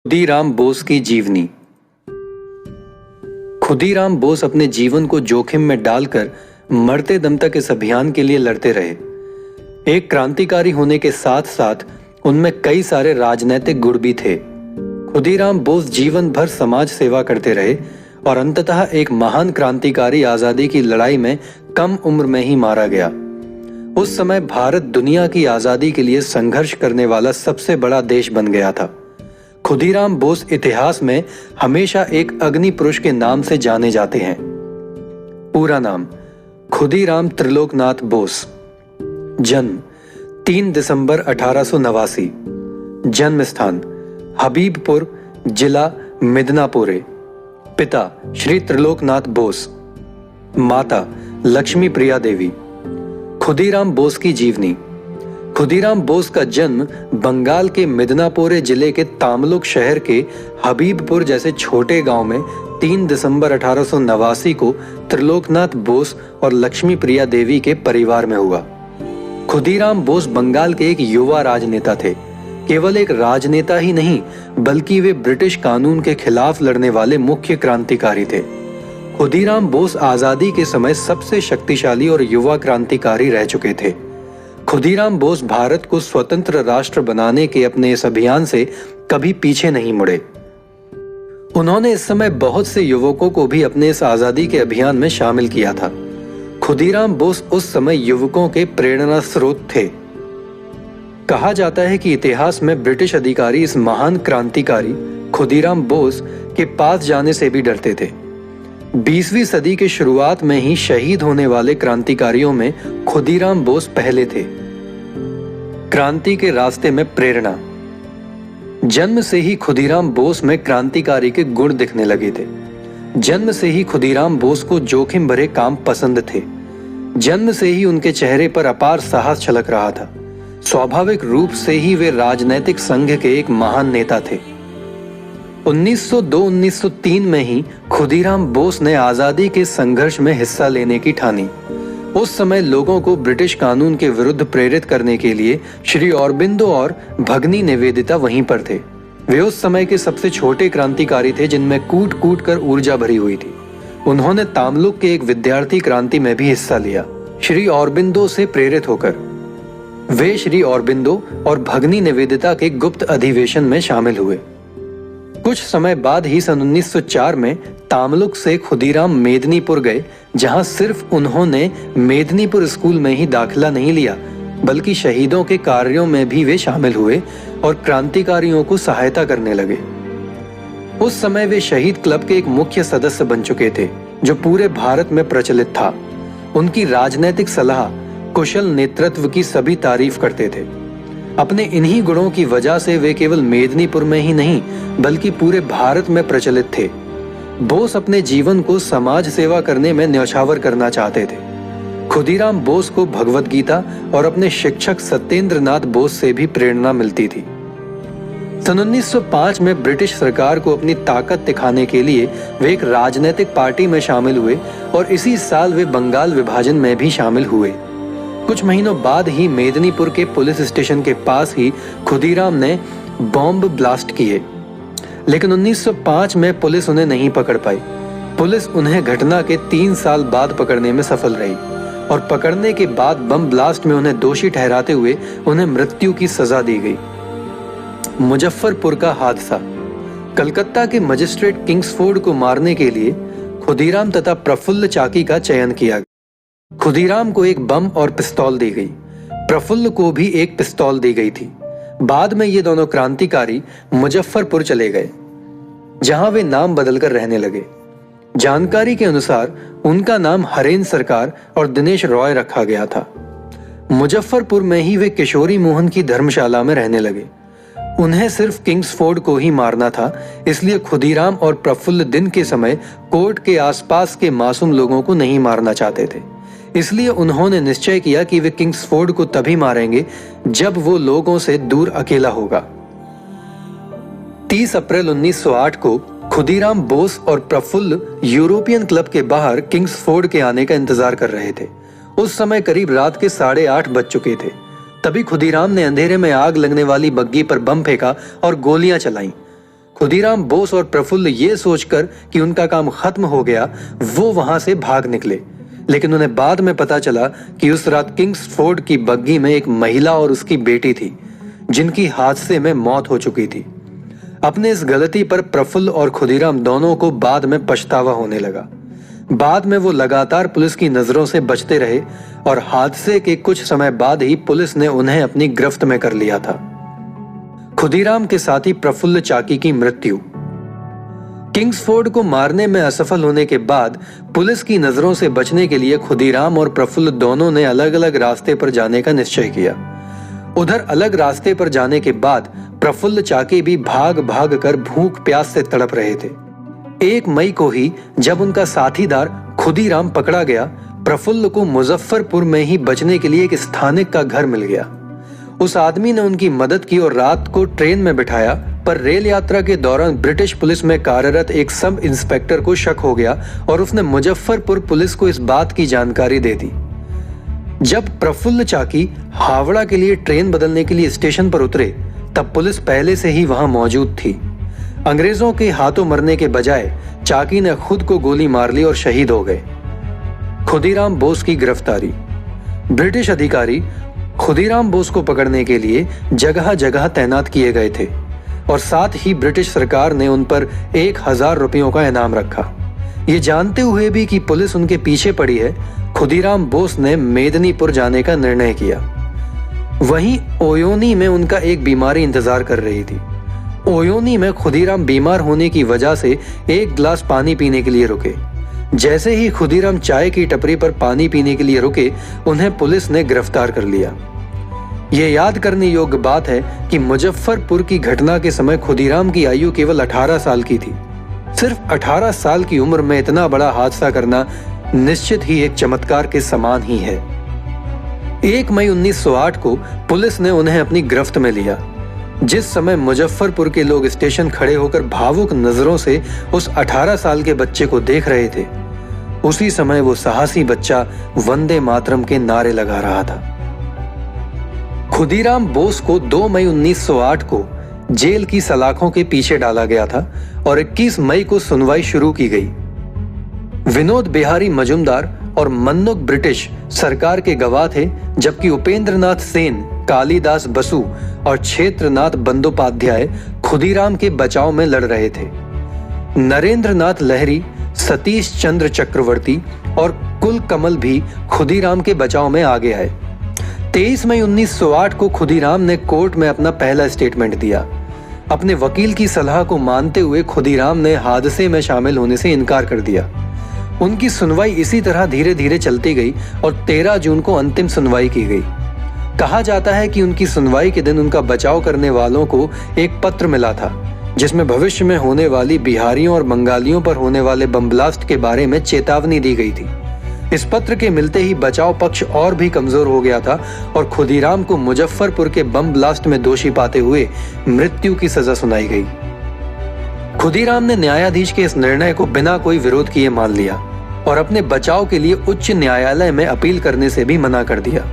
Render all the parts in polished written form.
खुदीराम बोस की जीवनी। खुदीराम बोस अपने जीवन को जोखिम में डालकर मरते दम तक इस अभियान के लिए लड़ते रहे। एक क्रांतिकारी होने के साथ साथ उनमें कई सारे राजनैतिक गुण भी थे। खुदीराम बोस जीवन भर समाज सेवा करते रहे और अंततः एक महान क्रांतिकारी आजादी की लड़ाई में कम उम्र में ही मारा गया। उस समय भारत दुनिया की आजादी के लिए संघर्ष करने वाला सबसे बड़ा देश बन गया था। खुदीराम बोस इतिहास में हमेशा एक अग्नि पुरुष के नाम से जाने जाते हैं। पूरा नाम खुदीराम त्रिलोकनाथ बोस। जन्म 3 दिसंबर 1889। जन्म स्थान हबीबपुर, जिला मिदनापुर। पिता श्री त्रिलोकनाथ बोस, माता लक्ष्मी प्रिया देवी। खुदीराम बोस की जीवनी। खुदीराम बोस का जन्म बंगाल के मिदनापुर जिले के तामलुक शहर के हबीबपुर जैसे छोटे गांव में 3 दिसंबर 1889 को त्रिलोकनाथ बोस और लक्ष्मी प्रिया देवी के परिवार में हुआ। खुदीराम बोस बंगाल के एक युवा राजनेता थे। केवल एक राजनेता ही नहीं, बल्कि वे ब्रिटिश कानून के खिलाफ लड़ने वाले मुख्य क्रांतिकारी थे। खुदीराम बोस आजादी के समय सबसे शक्तिशाली और युवा क्रांतिकारी रह चुके थे। खुदीराम बोस भारत को स्वतंत्र राष्ट्र बनाने के अपने इस अभियान से कभी पीछे नहीं मुड़े। उन्होंने इस समय बहुत से युवकों को भी अपने इस आजादी के अभियान में शामिल किया था। खुदीराम बोस उस समय युवकों के प्रेरणा स्रोत थे। कहा जाता है कि इतिहास में ब्रिटिश अधिकारी इस महान क्रांतिकारी खुदीराम बोस के पास जाने से भी डरते थे। 20वीं सदी के शुरुआत में ही शहीद होने वाले क्रांतिकारियों में खुदीराम बोस पहले थे। क्रांति के रास्ते में प्रेरणा। जन्म से ही खुदीराम बोस में क्रांतिकारी के गुण दिखने लगे थे। जन्म से ही खुदीराम बोस को जोखिम भरे काम पसंद थे। जन्म से ही उनके चेहरे पर अपार साहस छलक रहा था। स्वाभाविक रूप से ही वे राजनैतिक संघ के एक महान नेता थे। 1902-1903 में ही खुदीराम बोस ने आजादी के संघर्ष में हिस्सा लेने की ठानी। उस समय लोगों को ब्रिटिश कानून के विरुद्ध प्रेरित करने के लिए श्री औरबिंदो और भगनी निवेदिता वहीं पर थे। वे उस समय के सबसे छोटे क्रांतिकारी थे जिनमें कूट कूट कर ऊर्जा भरी हुई थी। उन्होंने तामलुक के एक विद्यार्थी क्रांति में भी हिस्सा लिया। श्री औरबिंदो से प्रेरित होकर वे श्री औरबिंदो और भगनी निवेदिता के गुप्त अधिवेशन में शामिल हुए। कुछ समय बाद ही सन 1904 में तामलुक से खुदीराम मेदिनीपुर गए, जहां सिर्फ उन्होंने मेदिनीपुर स्कूल में ही दाखिला नहीं लिया, बल्कि शहीदों के कार्यों में भी वे शामिल हुए और क्रांतिकारियों को सहायता करने लगे। उस समय वे शहीद क्लब के एक मुख्य सदस्य बन चुके थे, जो पूरे भारत में प्रचलित था। उनकी राजनैतिक सलाह, कुशल नेतृत्व की सभी तारीफ करते थे। अपने इन्हीं गुणों की वजह से वे केवल मेदिनीपुर में ही नहीं, बल्कि पूरे भारत में प्रचलित थे। बोस अपने जीवन को समाज सेवा करने में न्यौछावर करना चाहते थे। खुदीराम बोस को भगवद गीता और अपने शिक्षक सत्येंद्र नाथ बोस से भी प्रेरणा मिलती थी। सन 1905 में ब्रिटिश सरकार को अपनी ताकत दिखाने के लिए वे एक राजनीतिक पार्टी में शामिल हुए और इसी साल वे बंगाल विभाजन में भी शामिल हुए। कुछ महीनों बाद ही मेदिनीपुर के पुलिस स्टेशन के पास ही खुदीराम ने बॉम्ब ब्लास्ट किए, लेकिन 1905 में पुलिस उन्हें नहीं पकड़ पाई। पुलिस उन्हें घटना के 3 साल बाद पकड़ने में सफल रही और पकड़ने के बाद बम ब्लास्ट में उन्हें दोषी ठहराते हुए उन्हें मृत्यु की सजा दी गई। मुजफ्फरपुर का हादसा। कलकत्ता के मजिस्ट्रेट किंग्सफोर्ड को मारने के लिए खुदीराम तथा प्रफुल्ल चाकी का चयन किया गया। खुदीराम को एक बम और पिस्तौल दी गई। प्रफुल्ल को भी एक पिस्तौल दी गई थी। बाद में ये दोनों क्रांतिकारी मुजफ्फरपुर चले गए, जहां वे नाम बदलकर रहने लगे। जानकारी के अनुसार उनका नाम हरेन सरकार और दिनेश रॉय रखा गया था। मुजफ्फरपुर में ही वे किशोरी मोहन की धर्मशाला में रहने लगे। उन्हें सिर्फ किंग्सफोर्ड को ही मारना था, इसलिए खुदीराम और प्रफुल्ल दिन के समय कोर्ट के आसपास के मासूम लोगों को नहीं मारना चाहते थे। इसलिए उन्होंने निश्चय किया कि वे किंग्सफोर्ड को तभी मारेंगे जब वो लोगों से दूर अकेला होगा। 30 अप्रैल 1908 को खुदीराम बोस और प्रफुल्ल यूरोपियन क्लब के बाहर किंग्सफोर्ड के आने का इंतजार कर रहे थे। उस समय करीब रात के 8:30 बज चुके थे। तभी खुदीराम ने अंधेरे में आग लगने वाली बग्गी पर बम फेंका और गोलियां चलाईं। खुदीराम बोस और प्रफुल्ल ये सोचकर कि उनका काम खत्म हो गया, वो वहां से भाग निकले। लेकिन उन्हें बाद में पता चला कि उस रात किंग्सफोर्ड की बग्गी में एक महिला और उसकी बेटी थी, जिनकी हादसे में मौत हो चुकी थी। अपने इस गलती पर प्रफुल्ल और खुदीराम दोनों को बाद में पछतावा होने लगा। बाद में वो लगातार पुलिस की नजरों से बचते रहे और हादसे के कुछ समय बाद ही पुलिस ने उन्हें अपनी गिरफ्त में कर लिया था। खुदीराम के साथी प्रफुल्ल चाकी की मृत्यु। किंग्सफोर्ड को मारने में असफल होने के बाद पुलिस की नजरों से बचने के लिए खुदीराम और प्रफुल्ल दोनों ने अलग अलग रास्ते पर जाने का निश्चय किया। उधर अलग रास्ते पर जाने के बाद प्रफुल्ल चाकी भी भाग भाग कर भूख प्यास से तड़प रहे थे। 1 मई को ही जब उनका साथीदार खुदीराम पकड़ा गया, प्रफुल्ल को मुजफ्फरपुर में ही बचने के लिए एक स्थानिक का घर मिल गया। उस आदमी ने उनकी मदद की और रात को ट्रेन में बिठाया, पर रेल यात्रा के दौरान ब्रिटिश पुलिस में कार्यरत एक सब इंस्पेक्टर को शक हो गया और उसने मुजफ्फरपुर पुलिस को इस बात की जानकारी दे दी। जब प्रफुल्ल चाकी हावड़ा के लिए ट्रेन बदलने के लिए स्टेशन पर उतरे, तब पुलिस पहले से ही वहां मौजूद थी। अंग्रेजों के हाथों मरने के बजाय चाकी ने खुद को गोली मार ली और शहीद हो गए। खुदीराम बोस की गिरफ्तारी। ब्रिटिश अधिकारी खुदीराम बोस को पकड़ने के लिए जगह जगह तैनात किए गए थे और साथ ही ब्रिटिश सरकार ने उन पर 1000 रुपयों का इनाम रखा। ये जानते हुए भी कि पुलिस उनके पीछे पड़ी है, खुदीराम बोस ने मेदिनीपुर जाने का निर्णय किया। वहीं ओयोनी में उनका एक बीमारी इंतजार कर रही थी। ओयोनी में खुदीराम बीमार होने की वजह से 1 गिलास पानी पीने के लिए रुके। जैसे ही खुदीराम चाय की टपरी पर पानी पीने के लिए रुके, उन्हें पुलिस ने गिरफ्तार कर लिया। ये याद करने योग्य बात है कि मुजफ्फरपुर की घटना के समय खुदीराम की आयु केवल 18 साल की थी। सिर्फ 18 साल की उम्र में इतना बड़ा हादसा करना निश्चित ही एक चमत्कार के समान ही है। 1 मई 1908 को पुलिस ने उन्हें अपनी गिरफ्त में लिया। जिस समय मुजफ्फरपुर के लोग स्टेशन खड़े होकर भावुक नजरों से उस 18 साल के बच्चे को देख रहे थे, उसी समय वो साहसी बच्चा वंदे मातरम के नारे लगा रहा था। खुदीराम बोस को 2 मई 1908 को जेल की सलाखों के पीछे डाला गया था और 21 मई को सुनवाई शुरू की गई। विनोद बिहारी मजुमदार और मन्नुक ब्रिटिश सरकार के गवाह थे, जबकि उपेंद्रनाथ सेन, कालिदास बसु और क्षेत्रनाथ बंदोपाध्याय खुदीराम के बचाव में लड़ रहे थे। नरेंद्रनाथ लहरी, सतीश चंद्र चक्रवर्ती और कुल कमल भी खुदीराम के बचाव में आगे आए। 23 मई 1908 को खुदीराम ने कोर्ट में अपना पहला स्टेटमेंट दिया। अपने वकील की सलाह को मानते हुए खुदीराम ने हादसे में शामिल होने से इनकार कर दिया। उनकी सुनवाई इसी तरह धीरे धीरे चलती गई और 13 जून को अंतिम सुनवाई की गई। कहा जाता है कि उनकी सुनवाई के दिन उनका बचाव करने वालों को एक पत्र मिला था, जिसमें भविष्य में होने वाली बिहारियों और बंगालियों पर होने वाले बम ब्लास्ट के बारे में चेतावनी दी गई थी। इस पत्र के मिलते ही बचाव पक्ष और भी कमजोर हो गया था और खुदीराम को मुजफ्फरपुर के बम ब्लास्ट में दोषी पाते हुए मृत्यु की सजा सुनाई गई। खुदीराम ने न्यायाधीश के इस निर्णय को बिना कोई विरोध किए मान लिया और अपने बचाव के लिए उच्च न्यायालय में अपील करने से भी मना कर दिया।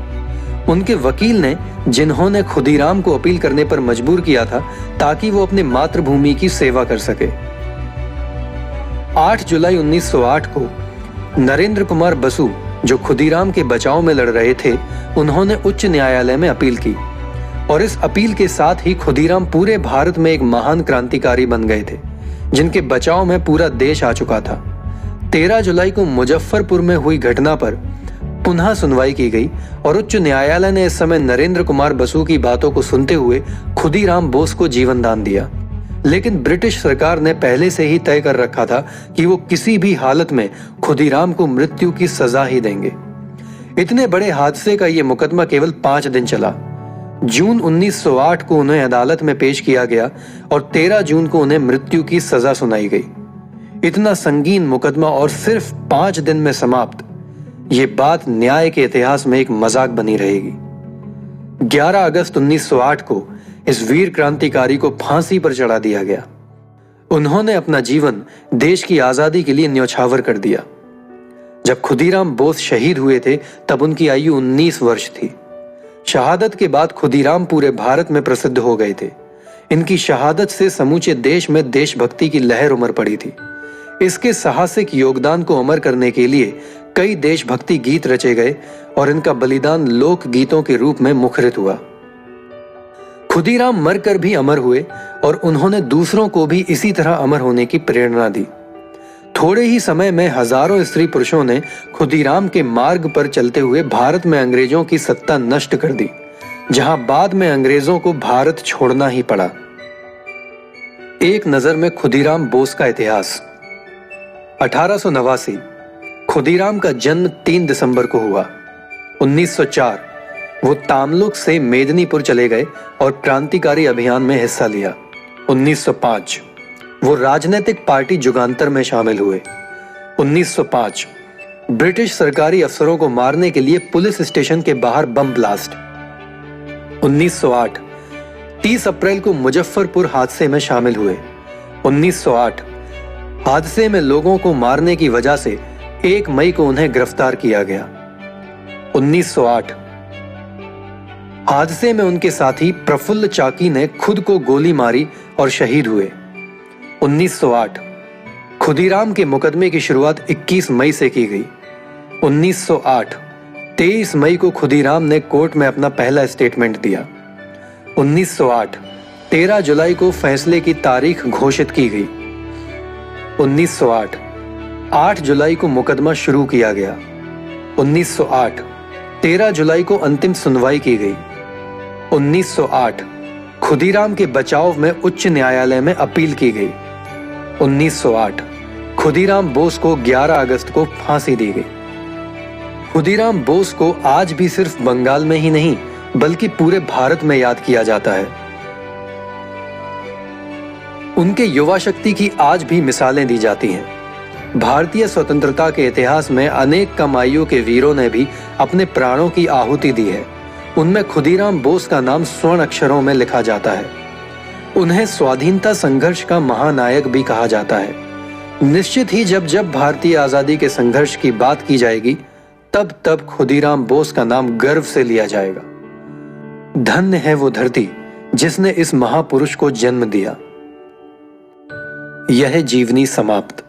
उनके वकील ने, जिन्होंने खुदीराम को अपील करने पर मजबूर किया था ताकि वो अपने मातृभूमि की सेवा कर सके। 8 जुलाई 1908 को नरेंद्र कुमार बसु, जो खुदीराम के बचाव में लड़ रहे थे, उन्होंने उच्च न्यायालय में अपील की और इस अपील के साथ ही खुदीराम पूरे भारत में एक महान क्रांतिकारी बन गए थे, जिनके बचाव में पूरा देश आ चुका था। 13 जुलाई को मुजफ्फरपुर में हुई घटना पर पुनः सुनवाई की गई और उच्च न्यायालय ने इस समय नरेंद्र कुमार बसु की बातों को सुनते हुए खुदीराम बोस को जीवन दान दिया। लेकिन ब्रिटिश सरकार ने पहले से ही तय कर रखा था कि वो किसी भी हालत में खुदीराम को मृत्यु की सजा ही देंगे। इतने बड़े हादसे का ये मुकदमा केवल 5 दिन चला। जून 1908 को उन्हें अदालत में पेश किया गया और 13 जून को उन्हें मृत्यु की सजा सुनाई गई। इतना संगीन मुकदमा और सिर्फ 5 दिन में समाप्त, ये बात न्याय के इतिहास में एक मजाक बनी रहेगी। 11 अगस्त 1908 को इस वीर क्रांतिकारी को फांसी पर चढ़ा दिया गया। उन्होंने अपना जीवन देश की आजादी के लिए न्यौछावर कर दिया। जब खुदीराम बोस शहीद हुए थे तब उनकी आयु 19 वर्ष थी। शहादत के बाद खुदीराम पूरे भारत में प्रसिद्ध हो गए थे। इनकी शहादत से समूचे देश में देशभक्ति की लहर उमड़ पड़ी थी। इसके साहसिक योगदान को अमर करने के लिए कई देशभक्ति गीत रचे गए और इनका बलिदान लोक गीतों के रूप में मुखरित हुआ। खुदीराम मरकर भी अमर हुए और उन्होंने दूसरों को भी इसी तरह अमर होने की प्रेरणा दी। थोड़े ही समय में हजारों स्त्री पुरुषों ने खुदीराम के मार्ग पर चलते हुए भारत में अंग्रेजों की सत्ता नष्ट कर दी, जहां बाद में अंग्रेजों को भारत छोड़ना ही पड़ा। एक नजर में खुदीराम बोस का इतिहास। 1889 खुदीराम का जन्म 3 दिसंबर को हुआ। 1904 वो तामलुक से मेदिनीपुर चले गए और क्रांतिकारी अभियान में हिस्सा लिया। 1905 वो राजनीतिक पार्टी जुगांतर में शामिल हुए। 1905 ब्रिटिश सरकारी अफसरों को मारने के लिए पुलिस स्टेशन के बाहर बम ब्लास्ट। 1908 30 अप्रैल को मुजफ्फरपुर हादसे में शामिल हुए। 1908 हादसे में लोगों को मारने की वजह से 1 मई को उन्हें गिरफ्तार किया गया। 1908 हादसे में उनके साथी प्रफुल्ल चाकी ने खुद को गोली मारी और शहीद हुए। 1908 खुदीराम के मुकदमे की शुरुआत 21 मई से की गई। 1908 23 मई को खुदीराम ने कोर्ट में अपना पहला स्टेटमेंट दिया। 1908 13 जुलाई को फैसले की तारीख घोषित की गई। 1908 8 जुलाई को मुकदमा शुरू किया गया। 1908 13 जुलाई को अंतिम सुनवाई की गई। 1908 खुदीराम के बचाव में उच्च न्यायालय में अपील की गई। 1908 खुदीराम बोस को 11 अगस्त को फांसी दी गई। खुदीराम बोस को आज भी सिर्फ बंगाल में ही नहीं बल्कि पूरे भारत में याद किया जाता है। उनके युवा शक्ति की आज भी मिसालें दी जाती हैं। भारतीय स्वतंत्रता के इतिहास में अनेक कम आयु के वीरों ने भी अपने प्राणों की आहुति दी है। उनमें खुदीराम बोस का नाम स्वर्ण अक्षरों में लिखा जाता है। उन्हें स्वाधीनता संघर्ष का महानायक भी कहा जाता है। निश्चित ही जब जब भारतीय आजादी के संघर्ष की बात की जाएगी तब तब खुदीराम बोस का नाम गर्व से लिया जाएगा। धन्य है वो धरती जिसने इस महापुरुष को जन्म दिया। यह जीवनी समाप्त।